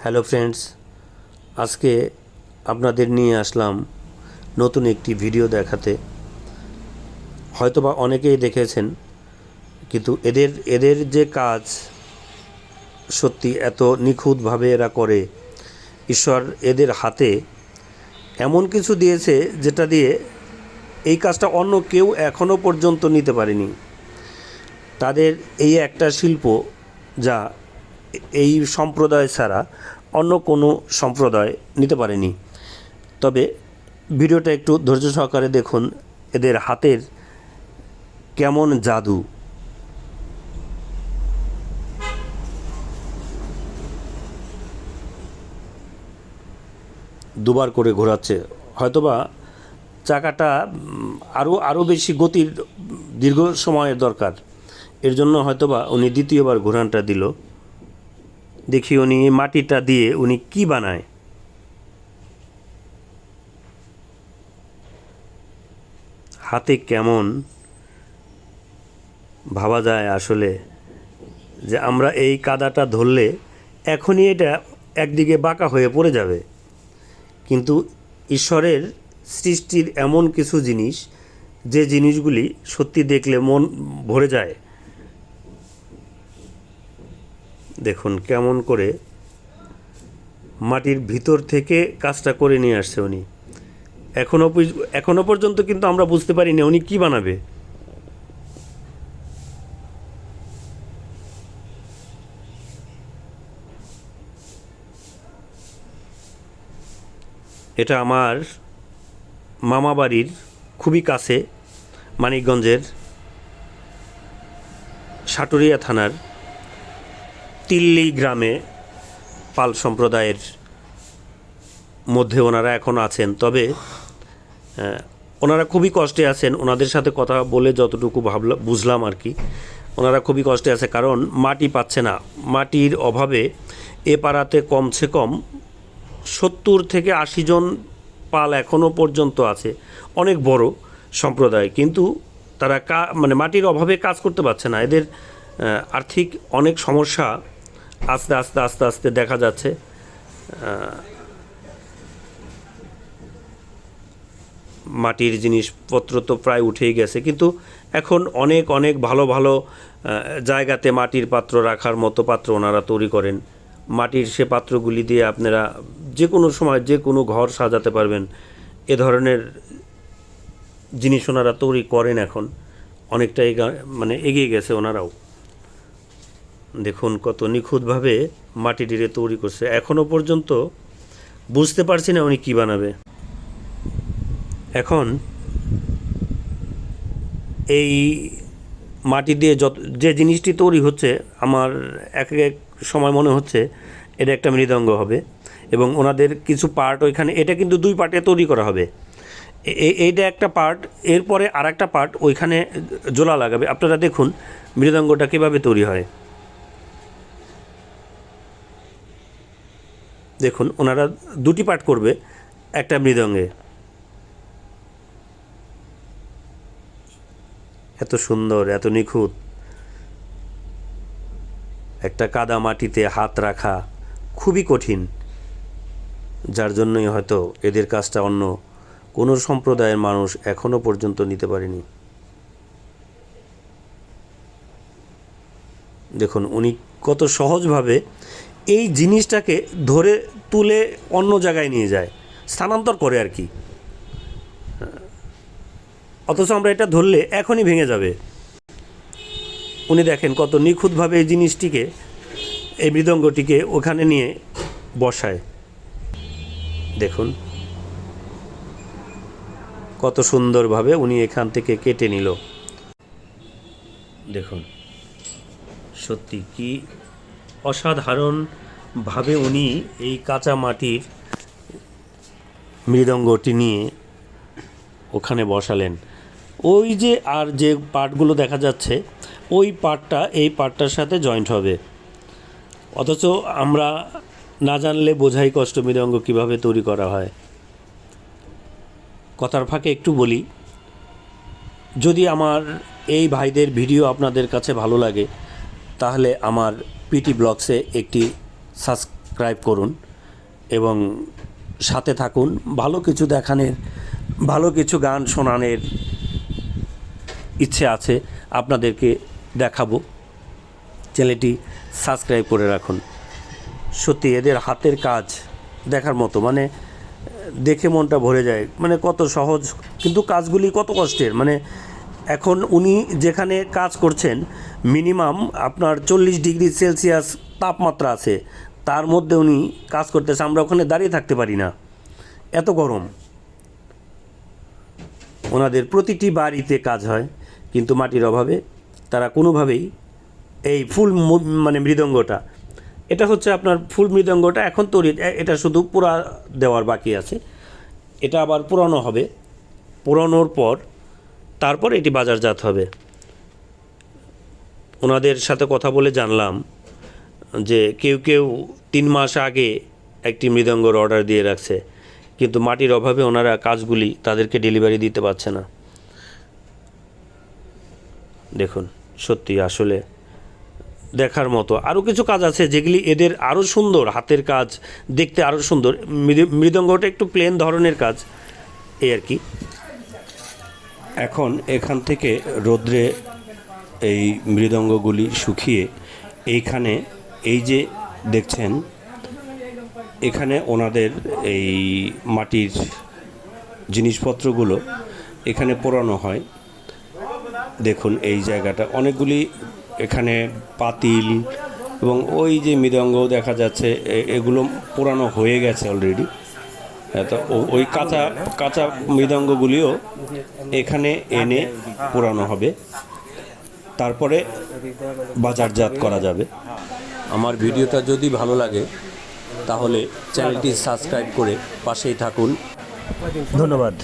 Hello friends, আজকে আপনাদের নিয়ে আসলাম নতুন একটি ভিডিও দেখাতে। হয়তোবা অনেকেই দেখেছেন, কিন্তু এদের যে কাজ সত্যি এত নিখুঁতভাবে এরা করে। ঈশ্বর এদের হাতে এমন কিছু দিয়েছে যেটা দিয়ে এই কাজটা অন্য কেউ এখনও পর্যন্ত নিতে পারেনি। তাদের এই একটা শিল্প যা এই সম্প্রদায় ছাড়া অন্য কোনো সম্প্রদায় নিতে পারেনি। তবে ভিডিওটা একটু ধৈর্য সহকারে দেখুন, এদের হাতের কেমন জাদু। দুবার করে ঘোরাচ্ছে, হয়তোবা চাকাটা আরও বেশি গতির দীর্ঘ সময়ের দরকার, এর জন্য হয়তোবা উনি দ্বিতীয়বার ঘোরানটা দিল। দেখি উনি মাটিটা দিয়ে উনি কি বানায়। হাতে কেমন ভাবা যায় আসলে যে আমরা এই কাদাটা ধরলে এখনই এটা একদিকে বাঁকা হয়ে পড়ে যাবে, কিন্তু ঈশ্বরের সৃষ্টির এমন কিছু জিনিস যে জিনিসগুলি সত্যি দেখলে মন ভরে যায়। দেখুন কেমন করে মাটির ভিতর থেকে কাজটা করে নিয়ে আসছে উনি। এখনো পর্যন্ত কিন্তু আমরা বুঝতে পারিনি উনি কি বানাবে। এটা আমার মামা বাড়ির খুবই কাছে, মানিকগঞ্জের সাটুরিয়া থানার তিল্লি গ্রামে পাল সম্প্রদায়ের মধ্যে ওনারা এখন আছেন। তবে ওনারা খুবই কষ্টে আছেন। ওনাদের সাথে কথা বলে যতটুকু বুঝলাম আর কি, ওনারা খুবই কষ্টে আছে, কারণ মাটি পাচ্ছে না। মাটির অভাবে এ পাড়াতে কমসে কম 70 থেকে 80 জন পাল এখনও পর্যন্ত আছে, অনেক বড় সম্প্রদায়, কিন্তু তারা মাটির অভাবে কাজ করতে পারছে না। এদের আর্থিক অনেক সমস্যা আস্তে আস্তে আস্তে আস্তে দেখা যাচ্ছে। মাটির জিনিসপত্র তো প্রায় উঠেই গেছে, কিন্তু এখন অনেক অনেক ভালো ভালো জায়গাতে মাটির পাত্র রাখার মতো পাত্র ওনারা তৈরি করেন। মাটির সে পাত্রগুলি দিয়ে আপনারা যে কোনো সময় যে কোনো ঘর সাজাতে পারবেন, এ ধরনের জিনিস ওনারা তৈরি করেন। এখন অনেকটাই এগিয়ে গেছে ওনারাও। দেখুন কত নিখুঁতভাবে মাটি দিয়ে তৈরি করছে। এখনও পর্যন্ত বুঝতে পারছি না উনি কী বানাবে। এখন এই মাটি দিয়ে যে জিনিসটি তৈরি হচ্ছে, আমার এক এক সময় মনে হচ্ছে এটা একটা মৃদঙ্গ হবে, এবং ওনাদের কিছু পার্ট ওইখানে, এটা কিন্তু 2 পার্টে তৈরি করা হবে। এইটা একটা পার্ট, এরপরে আর একটা পার্ট ওইখানে জোড়া লাগাবে। আপনারা দেখুন মৃদঙ্গটা কীভাবে তৈরি হয়। দেখুন ওনারা 2টি পার্ট করবে একটা মৃদঙ্গে। এত সুন্দর, এত নিখুঁত। একটা কাদা মাটিতে হাত রাখা খুবই কঠিন, যার জন্যই হয়তো এদের কাজটা অন্য কোনো সম্প্রদায়ের মানুষ এখনও পর্যন্ত নিতে পারেনি। দেখুন উনি কত সহজভাবে এই জিনিসটাকে ধরে তুলে অন্য জায়গায় নিয়ে যায়, স্থানান্তর করে আর কি। অথচ আমরা এটা ধরলে এখনই ভেঙে যাবে। উনি দেখেন কত নিখুঁতভাবে এই জিনিসটিকে, এই মৃদঙ্গটিকে ওখানে নিয়ে বসায়। দেখুন কত সুন্দরভাবে উনি এখান থেকে কেটে নিল। দেখুন সত্যি কি অসাধারণভাবে উনি এই কাঁচা মাটির মৃদঙ্গটি নিয়ে ওখানে বসালেন। ওই যে আর যে পার্টগুলো দেখা যাচ্ছে, ওই পার্টটা এই পার্টটার সাথে জয়েন্ট হবে। অথচ আমরা না জানলে বোঝাই কষ্ট মৃদঙ্গ কীভাবে তৈরি করা হয়। কথার ফাঁকে একটু বলি, যদি আমার এই ভাইদের ভিডিও আপনাদের কাছে ভালো লাগে, তাহলে আমার পিটি ব্লগসে একটি সাবস্ক্রাইব করুন এবং সাথে থাকুন। ভালো কিছু দেখানোর, ভালো কিছু গান শোনানোর ইচ্ছে আছে, আপনাদেরকে দেখাবো। চ্যানেলটি সাবস্ক্রাইব করে রাখুন। সত্যি এদের হাতের কাজ দেখার মতো, মানে দেখে মনটা ভরে যায়। মানে কত সহজ, কিন্তু কাজগুলি কত কষ্টের। মানে এখন উনি যেখানে কাজ করছেন মিনিমাম আপনার 40 ডিগ্রি সেলসিয়াস তাপমাত্রা আছে, তার মধ্যে উনি কাজ করতেছে। আমরা ওখানে দাঁড়িয়ে থাকতে পারি না, এত গরম। ওনাদের প্রতিটি বাড়িতে কাজ হয়, কিন্তু মাটির অভাবে তারা কোনোভাবেই এই ফুল মানে মৃদঙ্গটা, এটা হচ্ছে আপনার ফুল মৃদঙ্গটা এখন তৈরি, এটা শুধু পোড়া দেওয়ার বাকি আছে। এটা আবার পোড়ানো হবে, পোড়ানোর পর তারপর এটি বাজারজাত হবে। ওনাদের সাথে কথা বলে জানলাম যে কেউ কেউ 3 মাস আগে একটি মৃদঙ্গর অর্ডার দিয়ে রাখছে, কিন্তু মাটির অভাবে ওনারা কাজগুলি তাদেরকে ডেলিভারি দিতে পারছে না। দেখুন, সত্যি আসলে দেখার মতো। আরও কিছু কাজ আছে যেগুলি এদের আরও সুন্দর, হাতের কাজ দেখতে আরও সুন্দর। মৃদঙ্গটা একটু প্লেন ধরনের কাজ, এই আর কি। এখন এখান থেকে রোদ্রে এই মৃদঙ্গগুলি শুকিয়ে এইখানে, এই যে দেখছেন এখানে ওনাদের এই মাটির জিনিসপত্রগুলো এখানে পোড়ানো হয়। দেখুন এই জায়গাটা অনেকগুলি, এখানে পাতিল এবং ওই যে মৃদঙ্গ দেখা যাচ্ছে, এগুলো পোড়ানো হয়ে গেছে অলরেডি। তো ওই কাঁচা কাঁচা মৃদঙ্গগুলিও এখানে এনে পোড়ানো হবে, তারপরে বাজারজাত করা যাবে। আমার ভিডিওটা যদি ভালো লাগে তাহলে চ্যানেলটি সাবস্ক্রাইব করে পাশেই থাকুন। ধন্যবাদ।